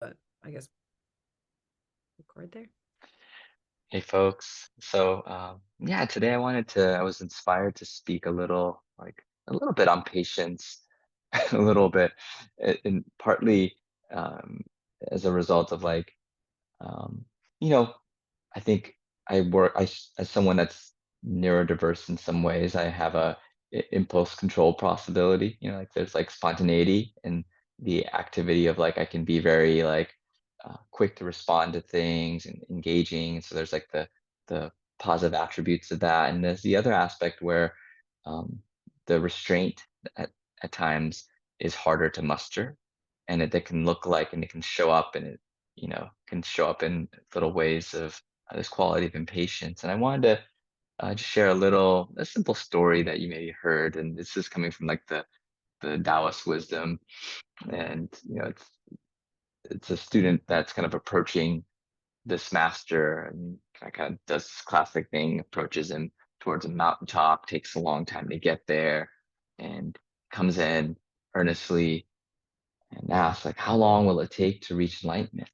but I guess record there. Hey folks. Yeah, today I was inspired to speak a little bit on patience, a little bit, and partly um, as a result of um, you know, I think as someone that's neurodiverse in some ways, I have impulse control possibility, like there's like spontaneity and the activity of like I can be very quick to respond to things and engaging. And so there's like the positive attributes of that. And there's the other aspect where um, the restraint at, at times is harder to muster, and it can look like and it can show up and it can show up in little ways of this quality of impatience. And I wanted to just share a simple story that you maybe heard. And this is coming from like the Taoist wisdom. And, it's a student that's kind of approaching this master and kind of does this classic thing, approaches him towards a mountaintop, takes a long time to get there, and comes in earnestly and asks, like, how long will it take to reach enlightenment?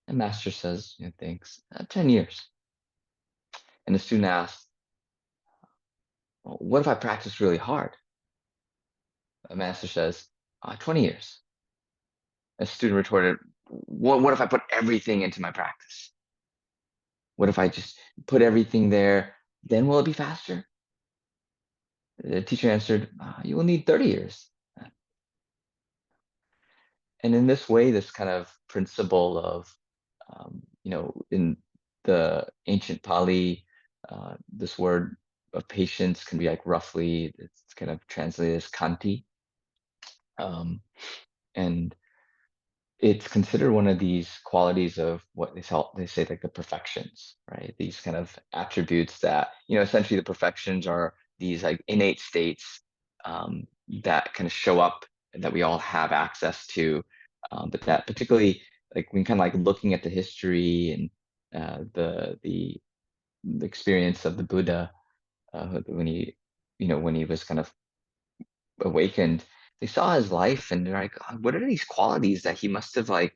And master says, thinks, 10 years. And the student asks, well, what if I practice really hard? The master says, 20 years. And the student retorted, what if I put everything into my practice? What if I just put everything there? Then will it be faster? The teacher answered, you will need 30 years. And in this way, this kind of principle of, in the ancient Pali, this word of patience can be like roughly, it's kind of translated as Khanti. Um, and it's considered one of these qualities of what they say like the perfections, right? These kind of attributes that, essentially the perfections are these like innate states that kind of show up that we all have access to, but that particularly like when kind of like looking at the history and the experience of the Buddha when he was kind of awakened, they saw his life and they're like, "God, what are these qualities that he must have like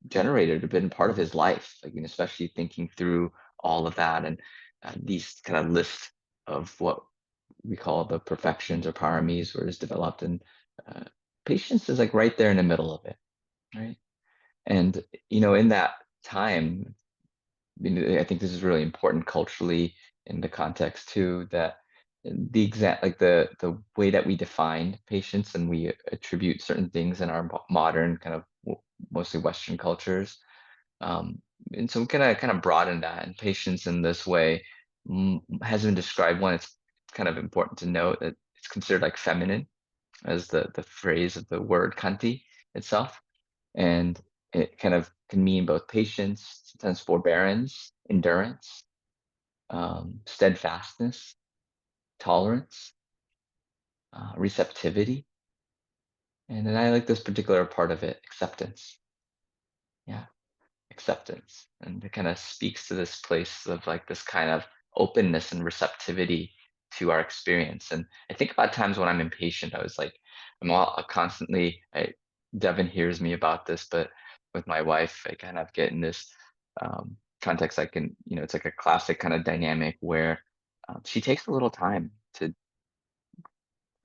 generated or been part of his life?" Like, especially thinking through all of that and these kind of list of what we call the perfections or paramis were is developed, and uh, patience is like right there in the middle of it, right? And in that time, I think this is really important culturally in the context too, that the way that we define patience and we attribute certain things in our modern kind of mostly Western cultures. Um, and so we kind of broaden that, and patience in this way has been described. One, it's kind of important to note that it's considered like feminine as the phrase of the word Khanti itself. And it kind of can mean both patience, sometimes forbearance, endurance, steadfastness, tolerance, receptivity. And then I like this particular part of it, acceptance. Yeah, acceptance. And it kind of speaks to this place of like this kind of openness and receptivity to our experience. And I think about times when I'm impatient, constantly, Devin hears me about this, but with my wife, I kind of get in this context. It's like a classic kind of dynamic where she takes a little time to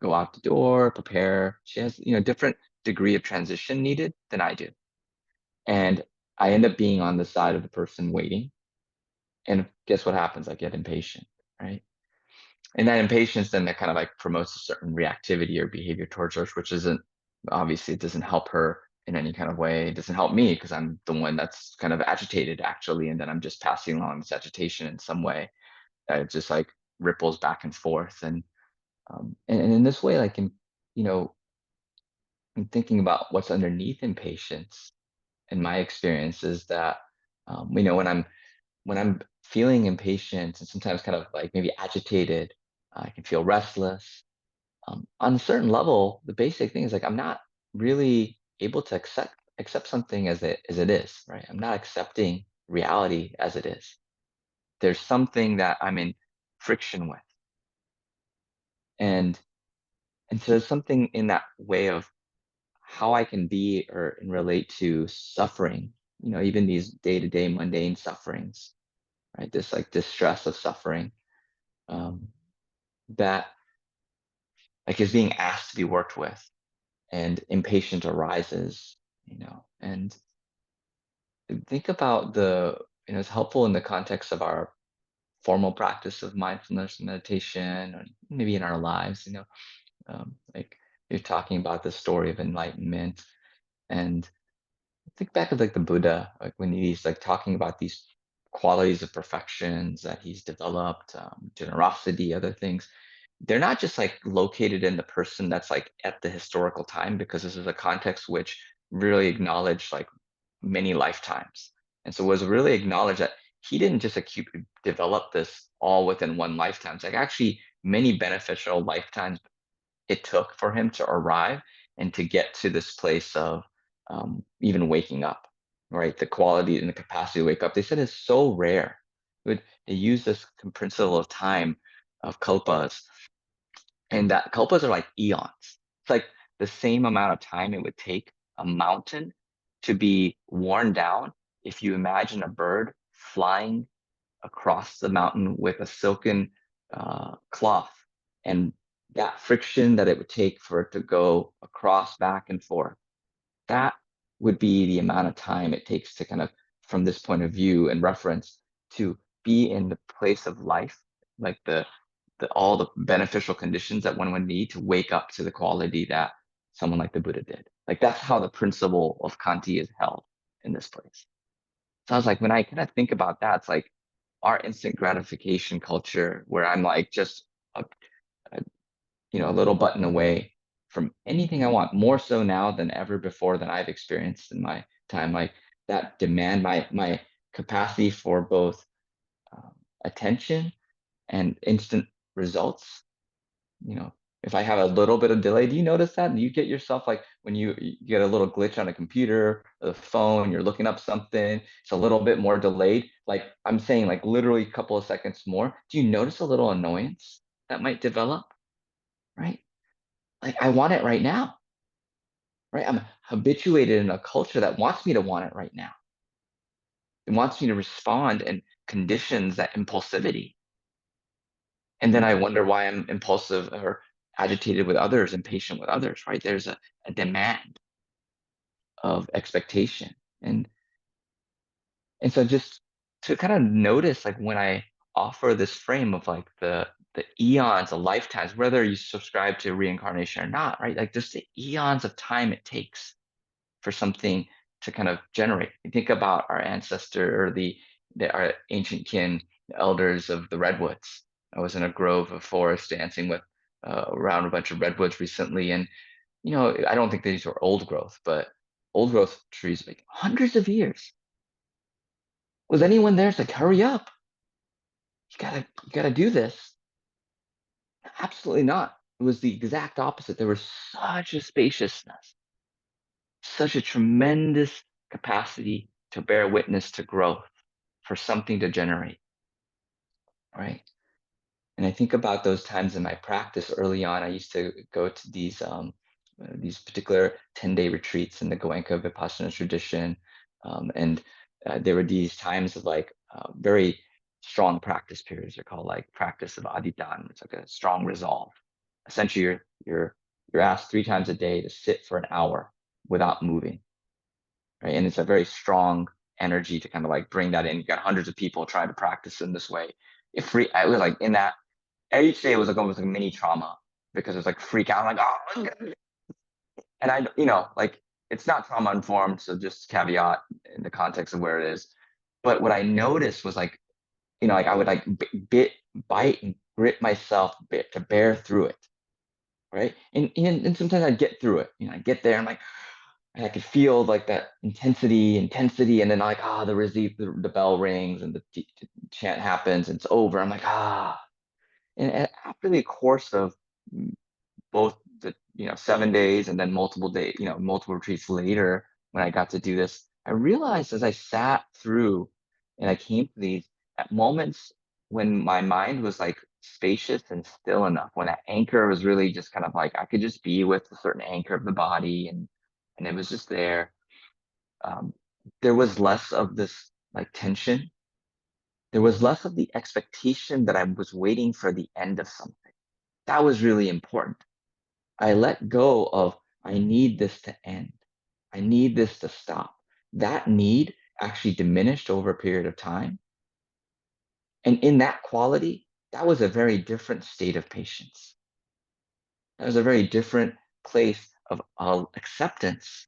go out the door, prepare. She has, different degree of transition needed than I do. And I end up being on the side of the person waiting. And guess what happens? I get impatient, right? And that impatience then that kind of like promotes a certain reactivity or behavior towards her, which isn't obviously it doesn't help her in any kind of way. It doesn't help me because I'm the one that's kind of agitated actually, and then I'm just passing along this agitation in some way that it just like ripples back and forth. And in this way, like you know, in thinking about what's underneath impatience, in my experience is that when I'm feeling impatient and sometimes kind of like maybe agitated, I can feel restless. On a certain level, the basic thing is like I'm not really able to accept something as it is, right? I'm not accepting reality as it is. There's something that I'm in friction with, and and so there's something in that way of how I can be or and relate to suffering, even these day-to-day mundane sufferings, right? This like distress of suffering, um, that like is being asked to be worked with, and impatient arises, and think about it's helpful in the context of our formal practice of mindfulness and meditation, or maybe in our lives, like you're talking about the story of enlightenment, and think back of like the Buddha, like when he's like talking about these qualities of perfections that he's developed, generosity, other things. They're not just like located in the person that's like at the historical time, because this is a context which really acknowledged like many lifetimes. And so was really acknowledged that he didn't just develop this all within one lifetime. It's like actually many beneficial lifetimes it took for him to arrive and to get to this place of even waking up, right? The quality and the capacity to wake up. They said is so rare. They use this principle of time of kalpas, and that kalpas are like eons. It's like the same amount of time it would take a mountain to be worn down if you imagine a bird flying across the mountain with a silken cloth, and that friction that it would take for it to go across back and forth, that would be the amount of time it takes to kind of, from this point of view and reference, to be in the place of life, like the all the beneficial conditions that one would need to wake up to the quality that someone like the Buddha did. Like that's how the principle of Khanti is held in this place. So I was like, when I kind of think about that, it's like our instant gratification culture, where I'm like just a a little button away from anything I want, more so now than ever before than I've experienced in my time. Like that demand, my capacity for both um, attention and instant results. You know, if I have a little bit of delay, do you notice that? Do you get yourself like when you get a little glitch on a computer or the phone, you're looking up something, it's a little bit more delayed. Like I'm saying, like literally a couple of seconds more. Do you notice a little annoyance that might develop? Right? Like I want it right now. Right? I'm habituated in a culture that wants me to want it right now. It wants me to respond and conditions that impulsivity. And then I wonder why I'm impulsive or agitated with others, impatient with others, right? There's a demand of expectation. And so just to kind of notice like when I offer this frame of like the eons, the lifetimes, whether you subscribe to reincarnation or not, right? Like just the eons of time it takes for something to kind of generate. You think about our ancestor or our ancient kin, the elders of the redwoods. I was in a grove of forest dancing with around a bunch of redwoods recently, and I don't think these were old growth, but old growth trees like hundreds of years. Was anyone there? It's like, hurry up! You gotta do this. Absolutely not. It was the exact opposite. There was such a spaciousness, such a tremendous capacity to bear witness to growth, for something to generate, right? And I think about those times in my practice early on. I used to go to these particular 10-day retreats in the Goenka Vipassana tradition, and there were these times of like very strong practice periods. They're called like practice of aditan. It's like a strong resolve. Essentially, you're asked 3 times a day to sit for an hour without moving, right? And it's a very strong energy to kind of like bring that in. You got hundreds of people trying to practice in this way. I was like in that each day was like almost like a mini trauma, because it's like freak out, I'm like, oh, and like it's not trauma informed, so just caveat in the context of where it is. But what I noticed was like, like I would like bite and grit myself bit to bear through it, right? And sometimes I'd get through it. I get there, I'm like, and I could feel like that intensity, and then like the bell rings and the chant happens, and it's over. I'm like and after the course of both the 7 days and then multiple day multiple retreats later, when I got to do this, I realized as I sat through and I came to these at moments when my mind was like spacious and still enough, when that anchor was really just kind of like I could just be with a certain anchor of the body, and and it was just there. Um, there was less of this like tension. There was less of the expectation that I was waiting for the end of something. That was really important. I let go of, I need this to end. I need this to stop. That need actually diminished over a period of time. And in that quality, that was a very different state of patience. That was a very different place of acceptance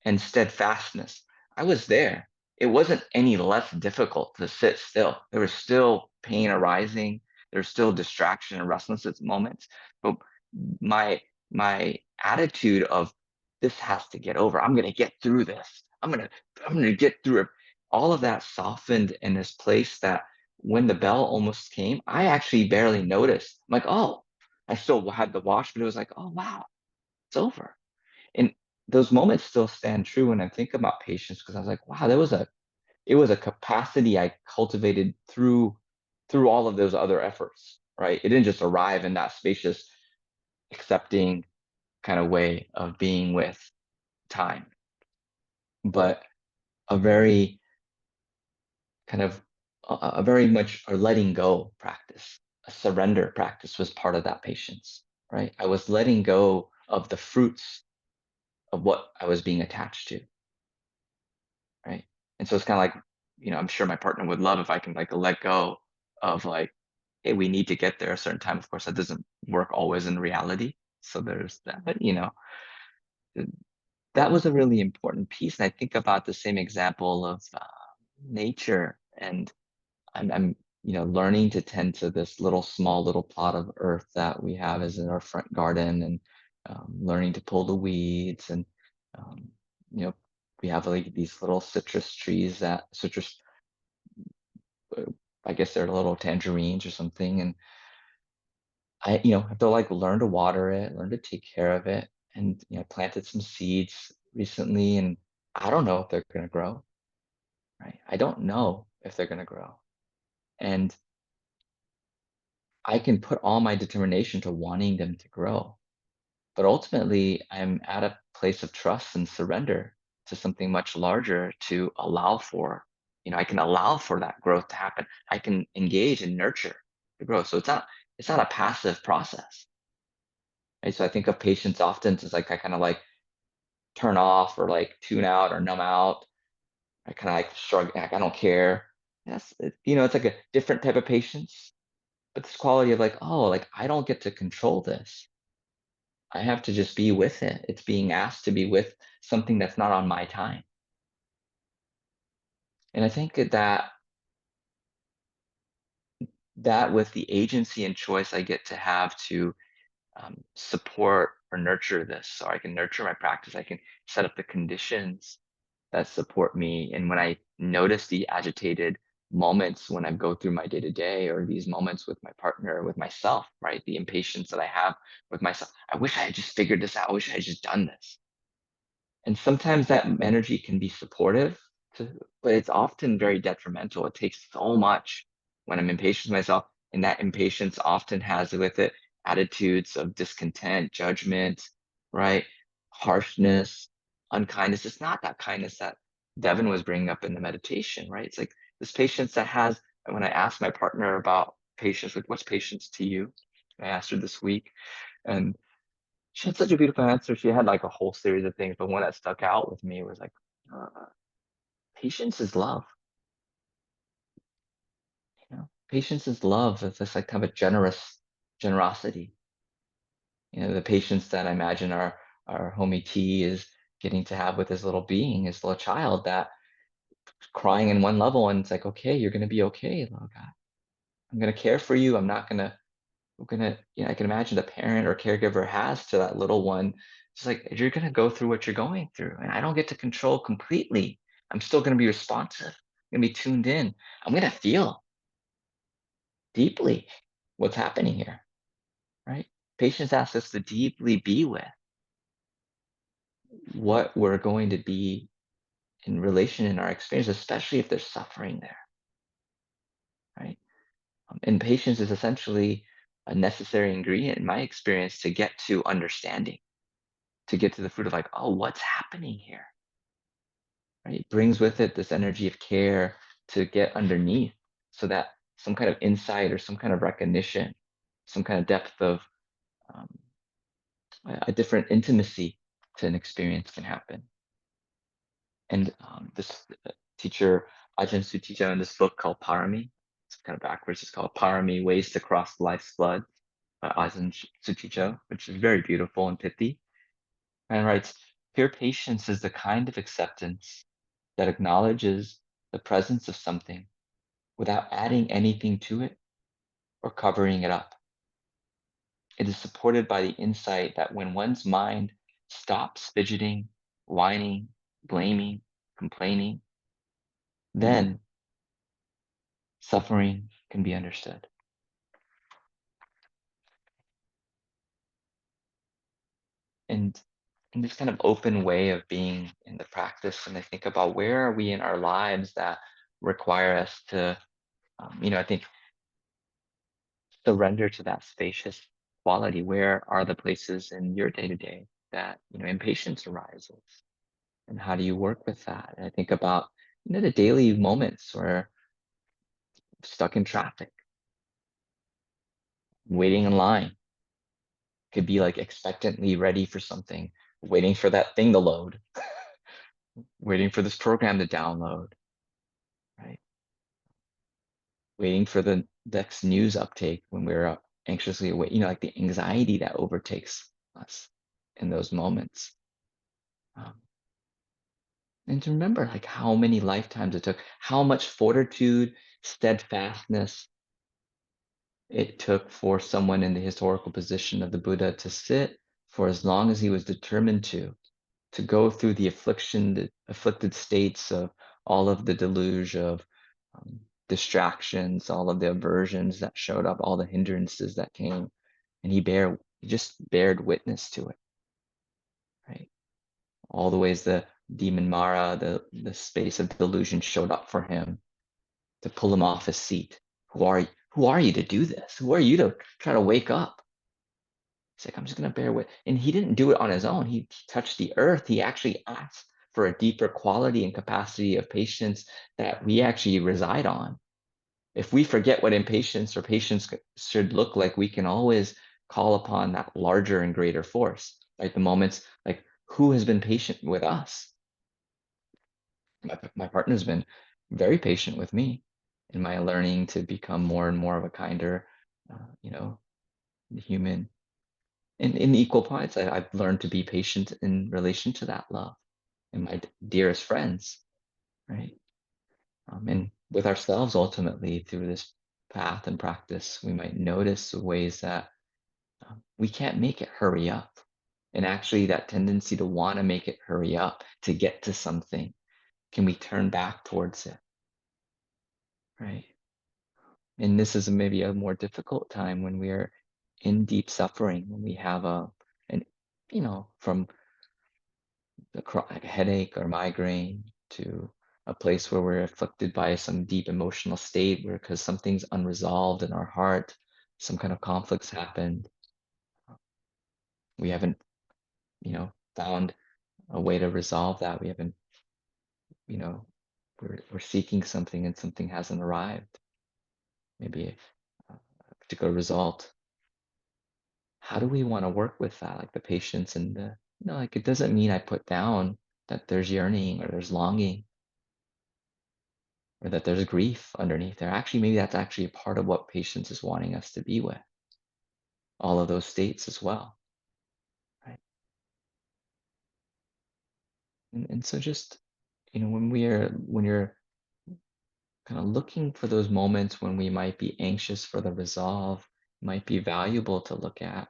and steadfastness. I was there. It wasn't any less difficult to sit still. There was still pain arising. There's still distraction and restlessness moments. But my my attitude of this has to get over. I'm gonna get through this. I'm gonna get through it. All of that softened in this place that when the bell almost came, I actually barely noticed. I'm like, oh, I still had the wash, but it was like, oh wow, it's over. And those moments still stand true when I think about patience because I was like, wow, it was a capacity I cultivated through all of those other efforts, right? It didn't just arrive in that spacious, accepting kind of way of being with time, but a very kind of a very much a letting go practice, a surrender practice was part of that patience, right? I was letting go of the fruits of what I was being attached to, right? And so it's kind of like, I'm sure my partner would love if I can like let go of like, hey, we need to get there a certain time. Of course, that doesn't work always in reality. So there's that. But th- that was a really important piece. And I think about the same example of nature, and I'm learning to tend to this little small little plot of earth that we have as in our front garden, and learning to pull the weeds, and um, you know we have like these little citrus trees that citrus uh, I guess they're little tangerines or something, and I have to like learn to water it, learn to take care of it, and I planted some seeds recently, and I don't know if they're going to grow, right? I don't know if they're going to grow, and I can put all my determination to wanting them to grow. But ultimately, I'm at a place of trust and surrender to something much larger to allow for, I can allow for that growth to happen. I can engage and nurture the growth. So it's not a passive process. Right? So I think of patience often as like I kind of like turn off or like tune out or numb out. I kind of like shrug, like I don't care. It's like a different type of patience, but this quality of like, oh, like I don't get to control this. I have to just be with it. It's being asked to be with something that's not on my time. And I think that with the agency and choice I get to have to support or nurture this, so I can nurture my practice, I can set up the conditions that support me. And when I notice the agitated moments when I go through my day to day, or these moments with my partner, with myself, right? The impatience that I have with myself. I wish I had just figured this out. I wish I had just done this. And sometimes that energy can be supportive, but it's often very detrimental. It takes so much when I'm impatient with myself, and that impatience often has with it attitudes of discontent, judgment, right? Harshness, unkindness. It's not that kindness that Devin was bringing up in the meditation, right? It's like this patience that has, when I asked my partner about patience, like, what's patience to you? I asked her this week, and she had such a beautiful answer. She had like a whole series of things, but one that stuck out with me was like, uh, patience is love. Patience is love. It's just like kind of a generosity. The patience that I imagine our homie T is getting to have with his little being, his little child that crying in one level, and it's like, okay, you're gonna be okay, little guy. I'm gonna care for you. I'm not gonna we're gonna, I can imagine the parent or caregiver has to that little one. It's like, you're gonna go through what you're going through, and I don't get to control completely. I'm still gonna be responsive. I'm gonna be tuned in. I'm gonna feel deeply what's happening here, right? Patience asks us to deeply be with what we're going to be in relation in our experience, especially if there's suffering there, right? And patience is essentially a necessary ingredient in my experience to get to understanding. to get to the fruit of like, oh, what's happening here? Right? It brings with it this energy of care to get underneath so that some kind of insight or some kind of recognition, some kind of depth of um, a different intimacy to an experience can happen. And this teacher, Ajahn Sutija, in this book called Pāramī, it's kind of backwards, it's called Pāramī, Ways to Cross Life's Flood by Ajahn Sutija, which is very beautiful and pithy. And writes, pure patience is the kind of acceptance that acknowledges the presence of something without adding anything to it or covering it up. It is supported by the insight that when one's mind stops fidgeting, whining, blaming, complaining, then suffering can be understood. And in this kind of open way of being in the practice, and I think about where are we in our lives that require us to, I think, surrender to that spacious quality. Where are the places in your day to day that impatience arises, and how do you work with that? And I think about the daily moments where stuck in traffic, waiting in line, could be like expectantly ready for something, waiting for that thing to load, waiting for this program to download, right? Waiting for the next news uptake when we're anxiously await, like the anxiety that overtakes us in those moments. Um, and to remember like how many lifetimes it took, how much fortitude, steadfastness it took for someone in the historical position of the Buddha to sit for as long as he was determined to go through the afflicted states of all of the deluge of distractions, all of the aversions that showed up, all the hindrances that came, and he just bared witness to it, right? All the ways the demon Mara, the space of delusion showed up for him to pull him off his seat. Who are you? Who are you to do this? Who are you to try to wake up? He's like, I'm just going to bear with. And he didn't do it on his own. He touched the earth. He actually asked for a deeper quality and capacity of patience that we actually reside on. If we forget what impatience or patience should look like, we can always call upon that larger and greater force. Right? The moments like, who has been patient with us? My partner's been very patient with me in my learning to become more and more of a kinder, human. And in equal parts, I've learned to be patient in relation to that love and my dearest friends, right? And with ourselves, ultimately, through this path and practice, we might notice the ways that we can't make it hurry up. And actually, that tendency to want to make it hurry up to get to something, can we turn back towards it, right? And this is maybe a more difficult time when we are in deep suffering, when we have an, from like a headache or migraine to a place where we're afflicted by some deep emotional state where because something's unresolved in our heart, some kind of conflicts happened. We haven't, found a way to resolve that. We haven't, you know, we're seeking something and something hasn't arrived. Maybe a particular result. How do we want to work with that? Like the patience and like it doesn't mean I put down that there's yearning or there's longing or that there's grief underneath there. Actually, maybe that's actually a part of what patience is wanting us to be with. All of those states as well, right? And so just, when you're kind of looking for those moments when we might be anxious for the resolve, might be valuable to look at,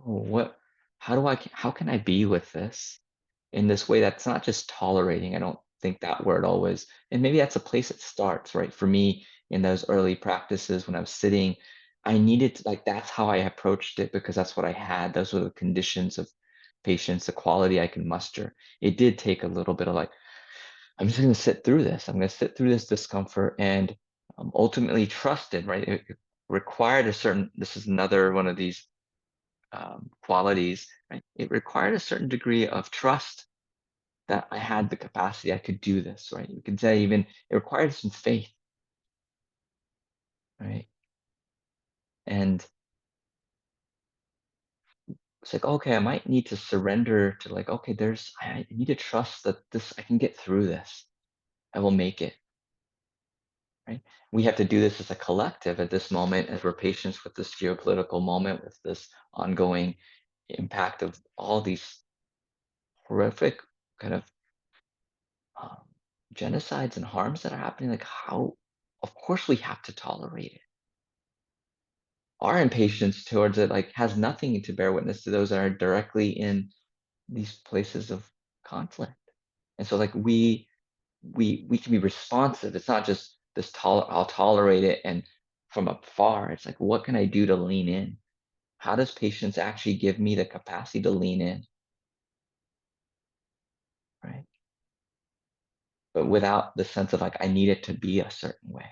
oh, how can I be with this in this way that's not just tolerating? I don't think that word always, and maybe that's a place it starts, right? For me, in those early practices when I was sitting, I needed to, like, that's how I approached it because that's what I had. Those were the conditions of patience, the quality I can muster. It did take a little bit of like, I'm just going to sit through this. I'm going to sit through this discomfort and ultimately trusted, right? It required this is another one of these qualities, right? It required a certain degree of trust that I had the capacity, I could do this, right? You could say even it required some faith, right? And it's like, okay, I might need to surrender to like, okay, I need to trust that I can get through this. I will make it, right? We have to do this as a collective at this moment as we're patients with this geopolitical moment, with this ongoing impact of all these horrific kind of um, genocides and harms that are happening. Like, how, of course, we have to tolerate it. Our impatience towards it like has nothing to bear witness to those that are directly in these places of conflict. And so like we can be responsive. It's not just this I'll tolerate it and from afar. It's like, what can I do to lean in? How does patience actually give me the capacity to lean in? Right. But without the sense of like I need it to be a certain way.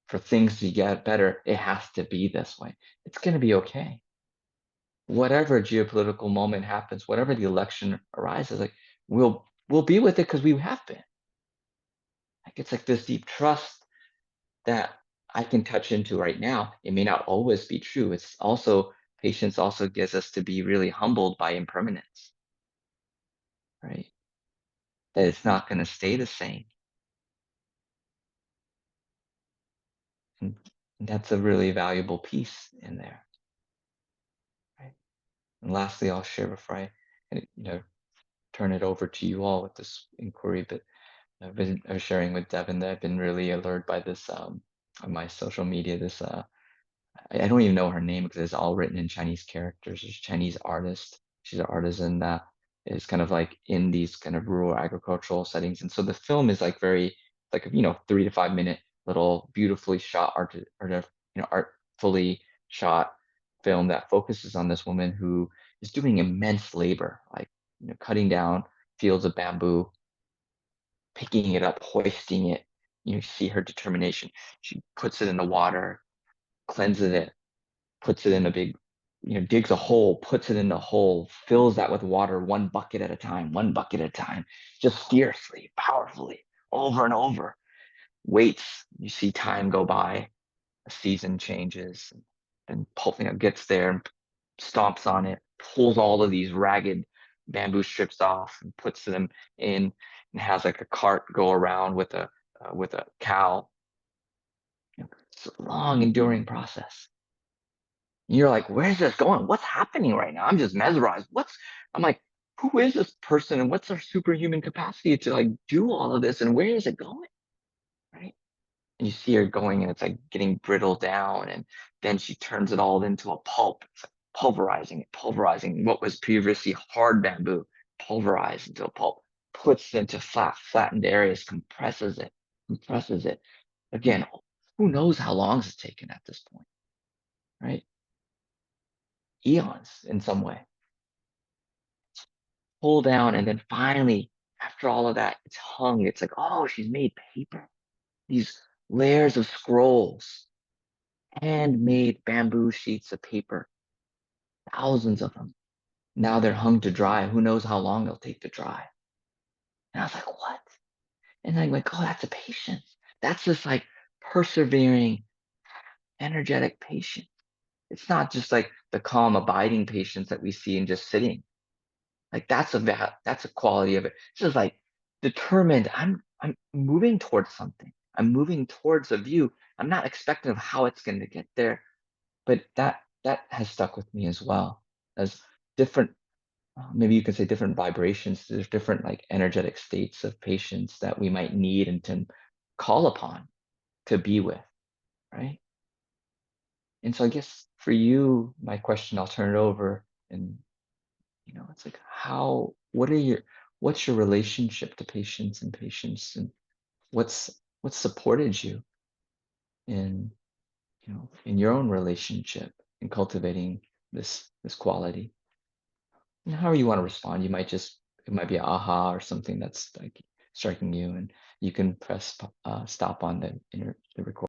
For things to get better, it has to be this way. It's gonna be okay. Whatever geopolitical moment happens, whatever the election arises, like we'll be with it because we have been. Like it's like this deep trust that I can touch into right now. It may not always be true. It's also patience also gets us to be really humbled by impermanence, right? That it's not going to stay the same. And that's a really valuable piece in there, right? And lastly, I'll share before turn it over to you all with this inquiry, but I was sharing with Devin that I've been really allured by this on my social media, this I don't even know her name because it's all written in Chinese characters. She's a Chinese artist. She's an artisan that is kind of like in these kind of rural agricultural settings. And so the film is like very like 3 to 5 minute little beautifully shot artfully shot film that focuses on this woman who is doing immense labor, like cutting down fields of bamboo, picking it up, hoisting it. You see her determination. She puts it in the water, cleanses it, puts it in a big, digs a hole, puts it in the hole, fills that with water, one bucket at a time, just fiercely, powerfully, over and over. Waits, you see time go by, a season changes, and gets there and stomps on it, pulls all of these ragged bamboo strips off and puts them in, and has like a cart go around with a cow. It's a long, enduring process. You're like, where's this going? What's happening right now? I'm just mesmerized. I'm like, who is this person and what's their superhuman capacity to like do all of this and where is it going? Right. And you see her going and it's like getting brittled down and then she turns it all into a pulp. It's like pulverizing what was previously hard bamboo, pulverized into a pulp, puts it into flattened areas, compresses it. Again, who knows how long it's taken at this point, right? Eons in some way. Pull down, and then finally, after all of that, it's hung. It's like, oh, she's made paper. These layers of scrolls, handmade bamboo sheets of paper, thousands of them. Now they're hung to dry. Who knows how long they'll take to dry? And I was like, what? And I'm like, oh, that's a patience. That's just like persevering, energetic patience. It's not just like the calm, abiding patience that we see in just sitting. Like that's a quality of it. This is like determined. I'm moving towards something. I'm moving towards a view. I'm not expecting of how it's going to get there, but that has stuck with me as well as different. Maybe you can say different vibrations. There's different like energetic states of patience that we might need and to call upon to be with, right? And so I guess for you, my question, I'll turn it over and it's like what's your relationship to patience and what's supported you in in your own relationship in cultivating this quality. And however you want to respond, it might be an aha or something that's like striking you, and you can press stop on the record.